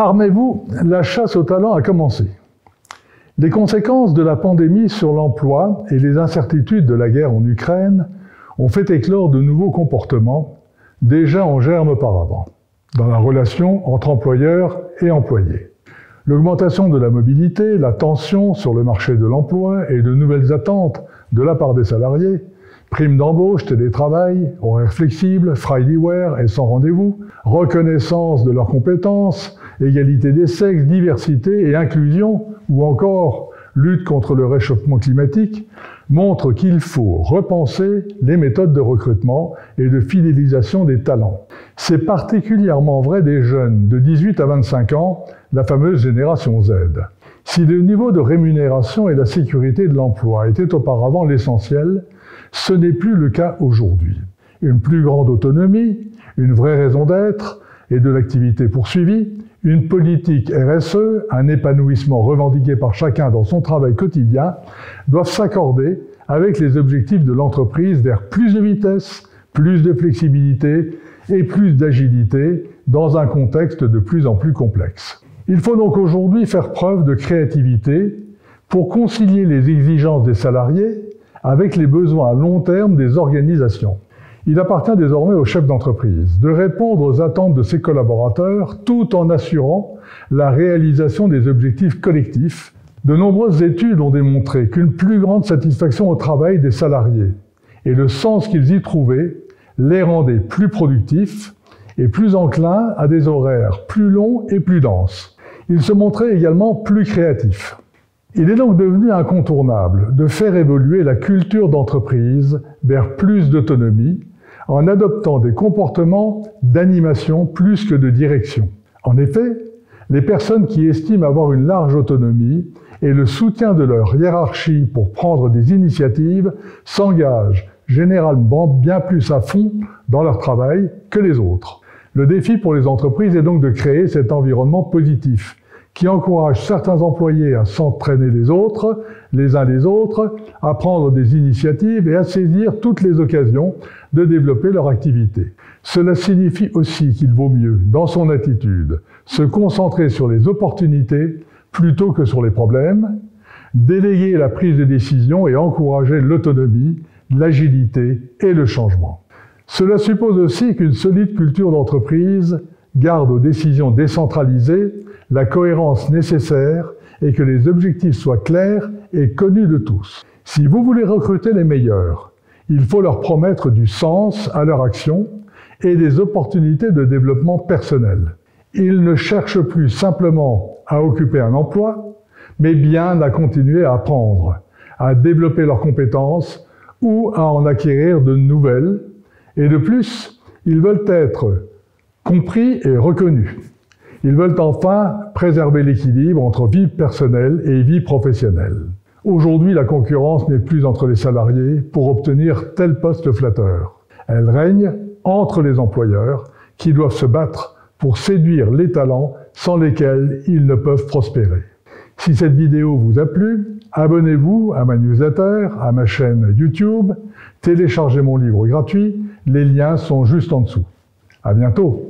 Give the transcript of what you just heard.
Armez-vous, la chasse au talent a commencé. Les conséquences de la pandémie sur l'emploi et les incertitudes de la guerre en Ukraine ont fait éclore de nouveaux comportements déjà en germe auparavant, dans la relation entre employeurs et employés. L'augmentation de la mobilité, la tension sur le marché de l'emploi et de nouvelles attentes de la part des salariés, primes d'embauche, télétravail, horaires flexibles, Fridaywear et sans rendez-vous, reconnaissance de leurs compétences, égalité des sexes, diversité et inclusion, ou encore lutte contre le réchauffement climatique, montrent qu'il faut repenser les méthodes de recrutement et de fidélisation des talents. C'est particulièrement vrai des jeunes de 18 à 25 ans, la fameuse génération Z. Si le niveau de rémunération et la sécurité de l'emploi étaient auparavant l'essentiel, ce n'est plus le cas aujourd'hui. Une plus grande autonomie, une vraie raison d'être et de l'activité poursuivie, une politique RSE, un épanouissement revendiqué par chacun dans son travail quotidien, doivent s'accorder avec les objectifs de l'entreprise vers plus de vitesse, plus de flexibilité et plus d'agilité dans un contexte de plus en plus complexe. Il faut donc aujourd'hui faire preuve de créativité pour concilier les exigences des salariés avec les besoins à long terme des organisations. Il appartient désormais aux chefs d'entreprise de répondre aux attentes de ses collaborateurs tout en assurant la réalisation des objectifs collectifs. De nombreuses études ont démontré qu'une plus grande satisfaction au travail des salariés et le sens qu'ils y trouvaient les rendait plus productifs et plus enclins à des horaires plus longs et plus denses. Ils se montraient également plus créatifs. Il est donc devenu incontournable de faire évoluer la culture d'entreprise vers plus d'autonomie en adoptant des comportements d'animation plus que de direction. En effet, les personnes qui estiment avoir une large autonomie et le soutien de leur hiérarchie pour prendre des initiatives s'engagent généralement bien plus à fond dans leur travail que les autres. Le défi pour les entreprises est donc de créer cet environnement positif qui encourage certains employés à s'entraîner les uns les autres, à prendre des initiatives et à saisir toutes les occasions de développer leur activité. Cela signifie aussi qu'il vaut mieux, dans son attitude, se concentrer sur les opportunités plutôt que sur les problèmes, déléguer la prise de décision et encourager l'autonomie, l'agilité et le changement. Cela suppose aussi qu'une solide culture d'entreprise garde aux décisions décentralisées la cohérence nécessaire et que les objectifs soient clairs et connus de tous. Si vous voulez recruter les meilleurs, il faut leur promettre du sens à leur action et des opportunités de développement personnel. Ils ne cherchent plus simplement à occuper un emploi, mais bien à continuer à apprendre, à développer leurs compétences ou à en acquérir de nouvelles. Et de plus, ils veulent être compris et reconnus. Ils veulent enfin préserver l'équilibre entre vie personnelle et vie professionnelle. Aujourd'hui, la concurrence n'est plus entre les salariés pour obtenir tel poste flatteur. Elle règne entre les employeurs qui doivent se battre pour séduire les talents sans lesquels ils ne peuvent prospérer. Si cette vidéo vous a plu, abonnez-vous à ma newsletter, à ma chaîne YouTube, téléchargez mon livre gratuit, les liens sont juste en dessous. À bientôt!